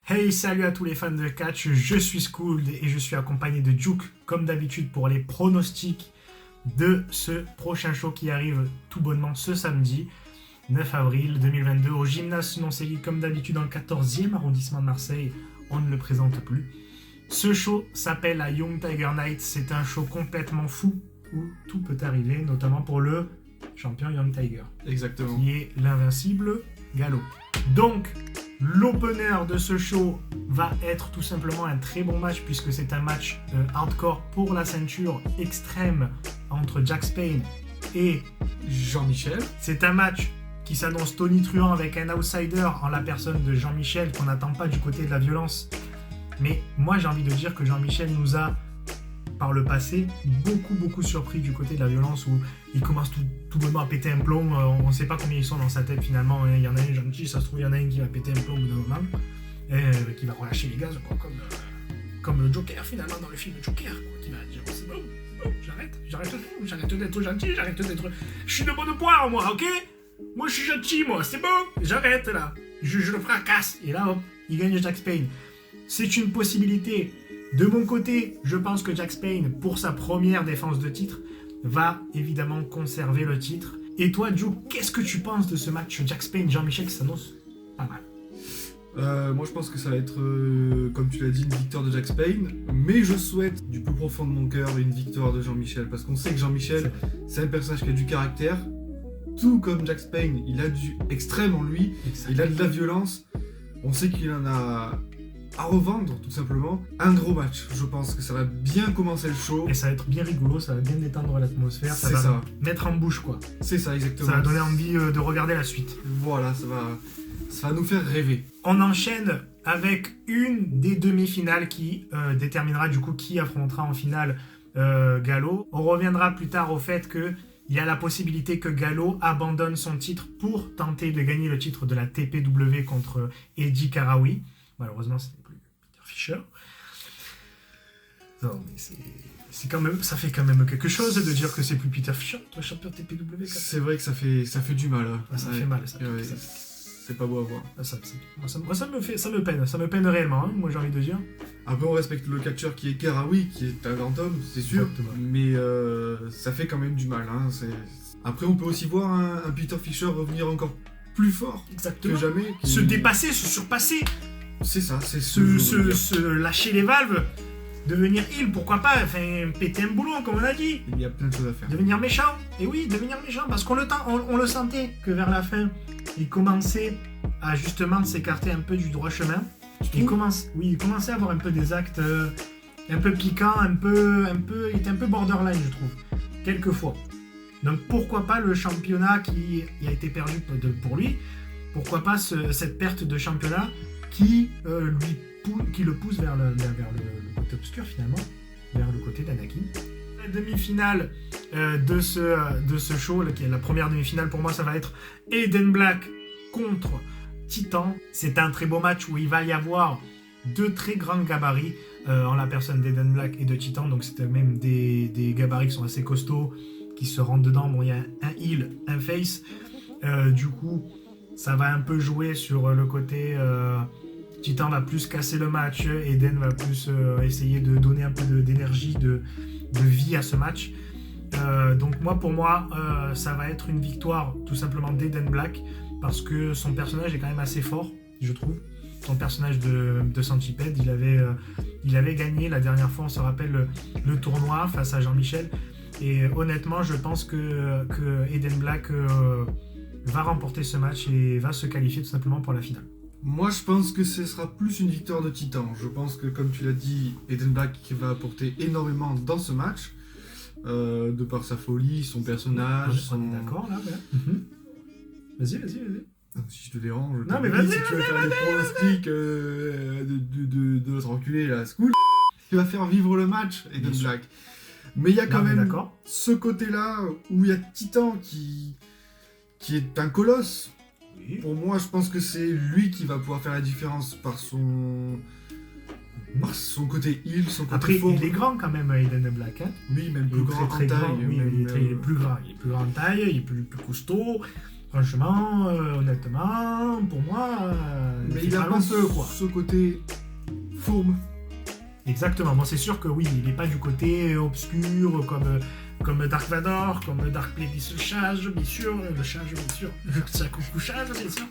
Hey, salut à tous les fans de catch, je suis Skuld et je suis accompagné de Duke, comme d'habitude, pour les pronostics de ce prochain show qui arrive tout bonnement ce samedi, 9 avril 2022, au gymnase Sinon-Séguy, comme d'habitude, dans le 14e arrondissement de Marseille. On ne le présente plus. Ce show s'appelle la Young Tiger Night. C'est un show complètement fou où tout peut arriver, notamment pour le champion Young Tiger. Exactement. Qui est l'invincible Gallo. Donc, l'opener de ce show va être tout simplement un très bon match puisque c'est un match hardcore pour la ceinture extrême entre Jack Spain et Jean-Michel. C'est un match qui s'annonce tonitruant avec un outsider en la personne de Jean-Michel qu'on n'attend pas du côté de la violence. Mais moi j'ai envie de dire que Jean-Michel nous a par le passé beaucoup surpris du côté de la violence où il commence tout bonnement à péter un plomb. On ne sait pas combien ils sont dans sa tête finalement. Il y en a un gentil, ça se trouve il y en a un qui va péter un plomb au bout d'un moment qui va relâcher les gaz quoi, comme le Joker finalement dans le film Joker quoi, qui va dire c'est bon, j'arrête d'être gentil, j'arrête d'être... Je suis de bonne poire moi, ok? Moi je suis gentil moi, c'est bon, j'arrête là, je le fracasse. Et là hop, il gagne Jack Spain. C'est une possibilité. De mon côté, je pense que Jack Spain, pour sa première défense de titre, va évidemment conserver le titre. Et toi, Joe, qu'est-ce que tu penses de ce match Jack Spain, Jean-Michel, qui s'annonce pas mal? Moi je pense que ça va être, comme tu l'as dit, une victoire de Jack Spain. Mais je souhaite, du plus profond de mon cœur, une victoire de Jean-Michel. Parce qu'on sait que Jean-Michel, c'est un personnage qui a du caractère. Tout comme Jack Spain, il a du extrême en lui. Il a de la violence. On sait qu'il en a à revendre, tout simplement. Un gros match. Je pense que ça va bien commencer le show. Et ça va être bien rigolo, ça va bien détendre l'atmosphère. Ça va mettre en bouche, quoi. C'est ça, exactement. Ça va donner envie de regarder la suite. Voilà, ça va nous faire rêver. On enchaîne avec une des demi-finales qui déterminera du coup qui affrontera en finale Gallo. On reviendra plus tard au fait qu'il y a la possibilité que Gallo abandonne son titre pour tenter de gagner le titre de la TPW contre Eddie Karaoui. Malheureusement, ce n'est plus Peter Fischer. Non, mais c'est quand même, ça fait quand même quelque chose de dire que c'est plus Peter Fischer, toi champion TPW. C'est vrai que ça fait du mal. Ah, ça fait mal, ça. C'est pas beau à voir. Moi, ça me peine réellement, hein, moi j'ai envie de dire. Après, on respecte le catcheur qui est Karaoui, qui est un grand homme, c'est sûr. Exactement. Mais ça fait quand même du mal. Hein, Après, on peut aussi voir un Peter Fischer revenir encore plus fort Exactement. que jamais. Se dépasser, se surpasser. C'est ça, c'est se lâcher les valves. Devenir heal, pourquoi pas, enfin, péter un boulon, comme on a dit. Il y a plein de choses à faire. Devenir méchant. Et oui, devenir méchant, parce qu'on on le sentait que vers la fin, il commençait à justement s'écarter un peu du droit chemin. Il commençait à avoir un peu des actes un peu piquants, il était un peu borderline, je trouve, quelquefois. Donc pourquoi pas le championnat qui a été perdu pour lui, pourquoi pas cette perte de championnat qui le pousse vers le côté obscur finalement, vers le côté d'Anakin. La demi-finale de ce show, qui est la première demi-finale pour moi, ça va être Aiden Black contre Titan. C'est un très beau match où il va y avoir deux très grands gabarits en la personne d'Aiden Black et de Titan, donc c'est même des gabarits qui sont assez costauds, qui se rentrent dedans. Bon, il y a un heal, un face, du coup ça va un peu jouer sur le côté... Titan va plus casser le match, Eden va plus essayer de donner un peu d'énergie, de vie à ce match. Donc pour moi, ça va être une victoire tout simplement d'Eden Black, parce que son personnage est quand même assez fort, je trouve. Son personnage de Centipede, il avait gagné la dernière fois, on se rappelle, le tournoi face à Jean-Michel. Et honnêtement, je pense que Eden Black va remporter ce match et va se qualifier tout simplement pour la finale. Moi, je pense que ce sera plus une victoire de Titan. Je pense que, comme tu l'as dit, Aiden Black va apporter énormément dans ce match, de par sa folie, son personnage. On est d'accord là, ouais. Vas-y. Si je te dérange, non, mais vas-y, si tu veux faire des pronostics de notre enculé, la school, il va faire vivre le match, Aiden Black. Mais il y a quand même ce côté-là où il y a Titan qui est un colosse. Oui. Pour moi, je pense que c'est lui qui va pouvoir faire la différence par son côté heal, son côté Après, fort. il est grand quand même, Aiden Black. Hein, oui, même plus grand en taille. Il est plus grand. Il est plus grand en taille, il est plus costaud. Franchement, honnêtement, pour moi, Mais c'est il a pas talentueux, quoi. ce côté fourbe. Exactement, moi c'est sûr que oui, il n'est pas du côté obscur comme Dark Vador, comme Dark Plagueis le chage, bien sûr, le couchage, bien sûr.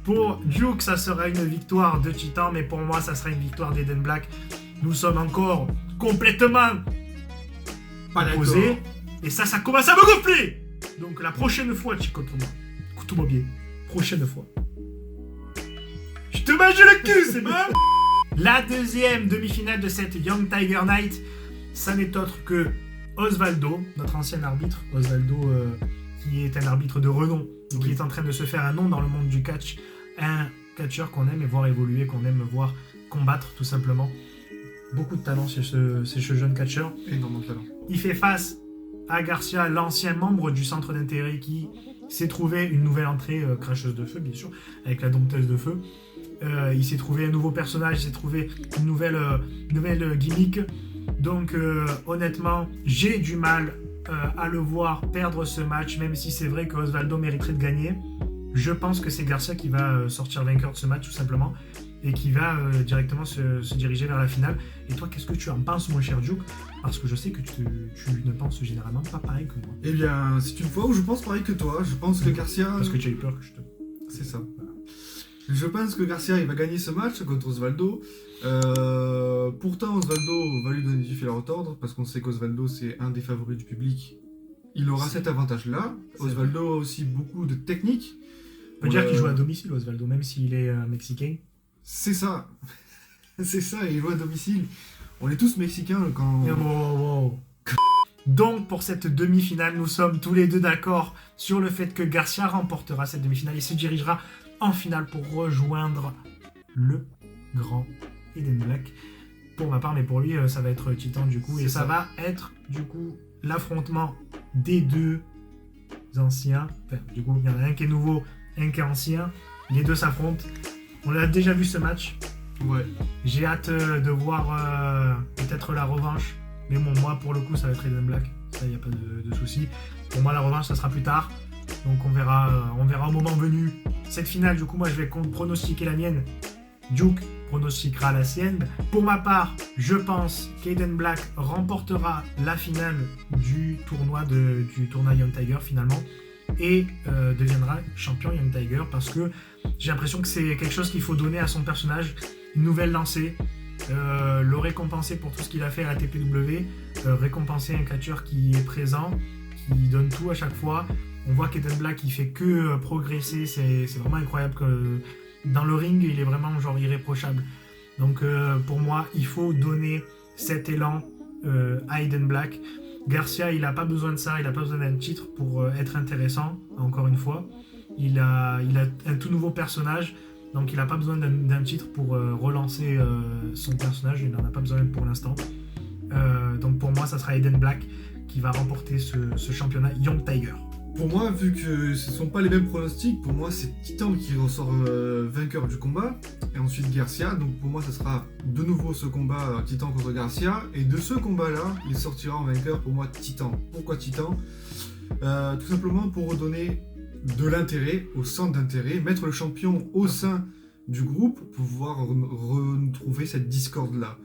Pour Duke, ça sera une victoire de Titan, mais pour moi, ça sera une victoire d'Eden Black. Nous sommes encore complètement Pas opposés, d'accord. et ça commence à me gonfler. Donc la prochaine fois, tu contre moi, écoute-moi bien, prochaine fois. Je te mange le cul, c'est bon. La deuxième demi-finale de cette Young Tiger Night, ça n'est autre que Osvaldo, notre ancien arbitre. Osvaldo, qui est un arbitre de renom, et qui est en train de se faire un nom dans le monde du catch. Un catcheur qu'on aime voir évoluer, qu'on aime voir combattre, tout simplement. Beaucoup de talent chez ce jeune catcheur. Énormément de talent. Il fait face à Garcia, l'ancien membre du centre d'intérêt qui s'est trouvé une nouvelle entrée, cracheuse de feu, bien sûr, avec la dompteuse de feu. Il s'est trouvé un nouveau personnage, il s'est trouvé une nouvelle gimmick. Donc honnêtement, j'ai du mal à le voir perdre ce match, même si c'est vrai que Osvaldo mériterait de gagner. Je pense que c'est Garcia qui va sortir vainqueur de ce match tout simplement et qui va directement se diriger vers la finale. Et toi, qu'est-ce que tu en penses, mon cher Duke? Parce que je sais que tu ne penses généralement pas pareil que moi. Eh bien, c'est une fois où je pense pareil que toi. Je pense que Garcia... Parce que tu as eu peur que je te... C'est ça. Je pense que Garcia il va gagner ce match contre Osvaldo. Pourtant, Osvaldo va lui donner du fil à retordre parce qu'on sait qu'Osvaldo c'est un des favoris du public. Il aura cet avantage-là. Osvaldo a aussi beaucoup de technique. On peut dire qu'il joue à domicile, Osvaldo, même s'il est mexicain. C'est ça. C'est ça, il joue à domicile. On est tous mexicains quand... Wow. Donc, pour cette demi-finale, nous sommes tous les deux d'accord sur le fait que Garcia remportera cette demi-finale et se dirigera en finale pour rejoindre le grand Eden Black. Pour ma part, mais pour lui, ça va être Titan du coup. Et ça va être du coup l'affrontement des deux anciens. Enfin, du coup, il y en a un qui est nouveau, un qui est ancien. Les deux s'affrontent. On a déjà vu ce match. Ouais. J'ai hâte de voir peut-être la revanche. Mais bon, moi, pour le coup, ça va être Eden Black. Ça, il n'y a pas de souci. Pour moi, la revanche, ça sera plus tard. Donc, on verra au moment venu. Cette finale, du coup, moi, je vais pronostiquer la mienne. Duke pronostiquera la sienne. Pour ma part, je pense qu'Eden Black remportera la finale du tournoi Young Tiger, finalement. Et deviendra champion Young Tiger. Parce que j'ai l'impression que c'est quelque chose qu'il faut donner à son personnage. Une nouvelle lancée. Le récompenser pour tout ce qu'il a fait à la TPW, récompenser un catcheur qui est présent, qui donne tout à chaque fois. On voit qu'Eden Black il fait que progresser, c'est vraiment incroyable que dans le ring il est vraiment genre irréprochable. Donc pour moi il faut donner cet élan à Eden Black. Garcia il a pas besoin de ça, il a pas besoin d'un titre pour être intéressant, encore une fois. Il a un tout nouveau personnage. Donc il n'a pas besoin d'un titre pour relancer son personnage, il n'en a pas besoin pour l'instant. Donc pour moi, ça sera Eden Black qui va remporter ce championnat Young Tiger. Pour moi, vu que ce ne sont pas les mêmes pronostics, pour moi c'est Titan qui ressort vainqueur du combat, et ensuite Garcia. Donc pour moi, ça sera de nouveau ce combat Titan contre Garcia, et de ce combat-là, il sortira en vainqueur pour moi Titan. Pourquoi Titan? Tout simplement pour redonner de l'intérêt au centre d'intérêt, mettre le champion au sein du groupe pour pouvoir retrouver cette discorde-là.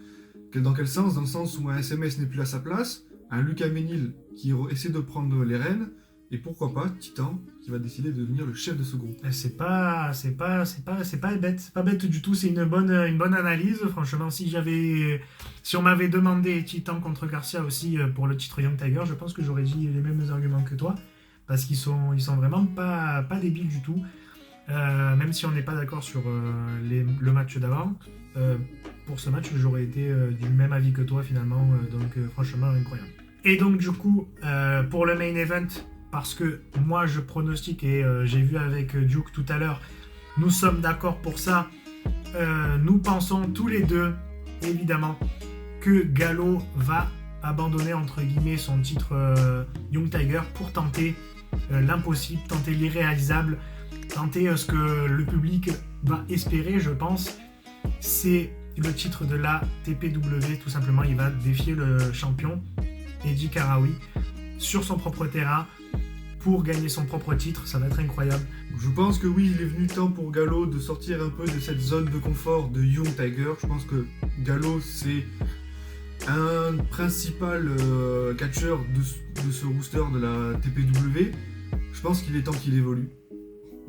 Dans quel sens? Dans le sens où un SMS n'est plus à sa place, un Lucas Ménil qui essaie de prendre les rênes, et pourquoi pas Titan qui va décider de devenir le chef de ce groupe. C'est pas bête, c'est pas bête du tout, c'est une bonne analyse. Franchement, si on m'avait demandé Titan contre Garcia aussi pour le titre Young Tiger, je pense que j'aurais dit les mêmes arguments que toi. Parce qu'ils sont vraiment pas débiles du tout. Même si on n'est pas d'accord sur le match d'avant. Pour ce match, j'aurais été du même avis que toi finalement. Donc franchement, incroyable. Et donc du coup, pour le main event, parce que moi je pronostique et j'ai vu avec Duke tout à l'heure, nous sommes d'accord pour ça. Nous pensons tous les deux, évidemment, que Gallo va abandonner entre guillemets son titre Young Tiger pour tenter l'impossible, tenter l'irréalisable, tenter ce que le public va espérer, je pense. C'est le titre de la TPW, tout simplement. Il va défier le champion Eddie Karawi sur son propre terrain pour gagner son propre titre. Ça va être incroyable. Je pense que oui, il est venu temps pour Gallo de sortir un peu de cette zone de confort de Young Tiger. Je pense que Gallo, c'est un principal catcheur de ce rooster de la TPW. Je pense qu'il est temps qu'il évolue.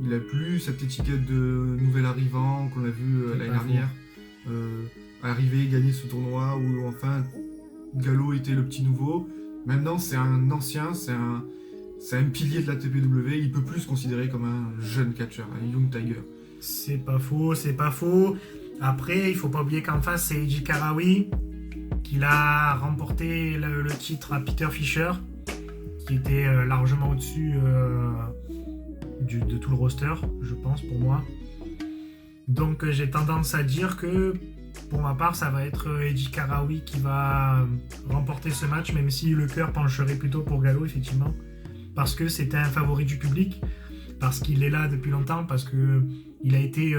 Il a plus cette étiquette de nouvel arrivant qu'on a vu l'année dernière. Arriver, gagner ce tournoi où enfin Gallo était le petit nouveau. Maintenant, c'est un ancien, c'est un pilier de la TPW. Il peut plus se considérer comme un jeune catcheur, un Young Tiger. C'est pas faux, c'est pas faux. Après, il faut pas oublier qu'en face, c'est Eiji Karawi, qu'il a remporté le titre à Peter Fisher, qui était largement au-dessus de tout le roster, je pense, pour moi. Donc, j'ai tendance à dire que, pour ma part, ça va être Eiji Karawi qui va remporter ce match, même si le cœur pencherait plutôt pour Gallo, effectivement. Parce que c'était un favori du public, parce qu'il est là depuis longtemps, parce qu'il a été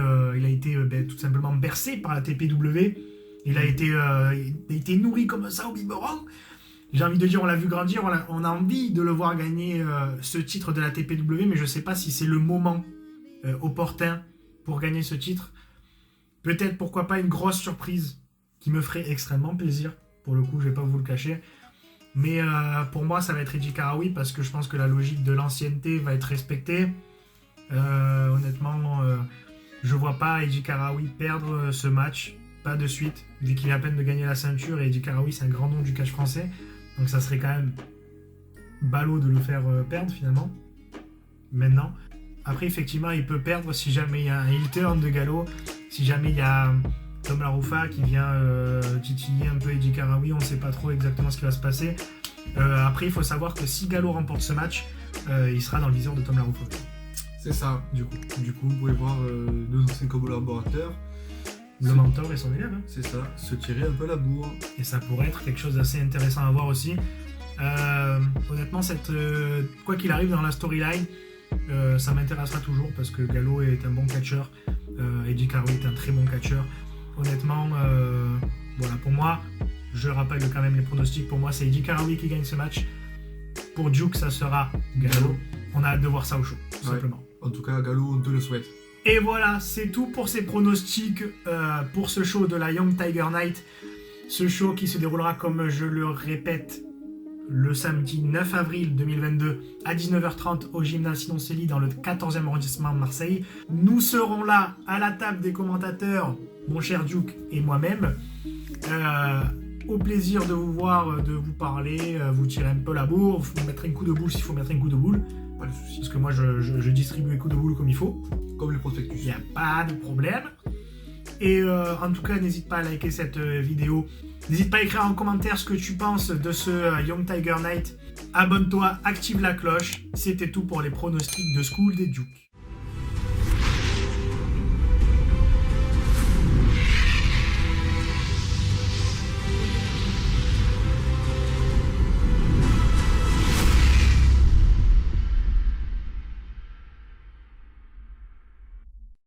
tout simplement bercé par la TPW. Il a été nourri comme ça au biberon. J'ai envie de dire, on l'a vu grandir, on a envie de le voir gagner ce titre de la TPW, mais je ne sais pas si c'est le moment opportun pour gagner ce titre. Peut-être, pourquoi pas, une grosse surprise qui me ferait extrêmement plaisir. Pour le coup, je ne vais pas vous le cacher. Mais pour moi, ça va être Eiji Karawi parce que je pense que la logique de l'ancienneté va être respectée. Honnêtement, je ne vois pas Eiji Karawi perdre ce match. Pas de suite, vu qu'il est à peine de gagner la ceinture. Et Eiji Karawi, c'est un grand nom du catch français. Donc ça serait quand même ballot de le faire perdre finalement. Maintenant. Après, effectivement, il peut perdre si jamais il y a un heel turn de Gallo. Si jamais il y a Tom Larufa qui vient titiller un peu Eiji Karawi, on ne sait pas trop exactement ce qui va se passer. Après, il faut savoir que si Gallo remporte ce match, il sera dans le viseur de Tom Larufa. C'est ça, du coup. Vous pouvez voir deux anciens collaborateurs. Le mentor et son élève. Hein. C'est ça, se tirer un peu la bourre. Et ça pourrait être quelque chose d'assez intéressant à voir aussi. Honnêtement, quoi qu'il arrive dans la storyline, ça m'intéressera toujours parce que Gallo est un bon catcheur. Eiji Karawi est un très bon catcheur. Honnêtement, voilà, pour moi, je rappelle quand même les pronostics. Pour moi, c'est Eiji Karawi qui gagne ce match. Pour Duke, ça sera Gallo. On a hâte de voir ça au show, tout simplement. En tout cas, Gallo, on te le souhaite. Et voilà, c'est tout pour ces pronostics pour ce show de la Young Tiger Night. Ce show qui se déroulera, comme je le répète, le samedi 9 avril 2022 à 19h30 au gymnase Sinoncelli dans le 14e arrondissement de Marseille. Nous serons là à la table des commentateurs, mon cher Duke et moi-même. Au plaisir de vous voir, de vous parler, vous tirer un peu la bourre, vous mettre un coup de boule s'il faut mettre un coup de boule. Pas de soucis. Parce que moi je distribue les coups de boule comme il faut. Comme les prospectus. Il n'y a pas de problème. Et en tout cas, n'hésite pas à liker cette vidéo. N'hésite pas à écrire en commentaire ce que tu penses de ce Young Tiger Night. Abonne-toi, active la cloche. C'était tout pour les pronostics de School des Duke.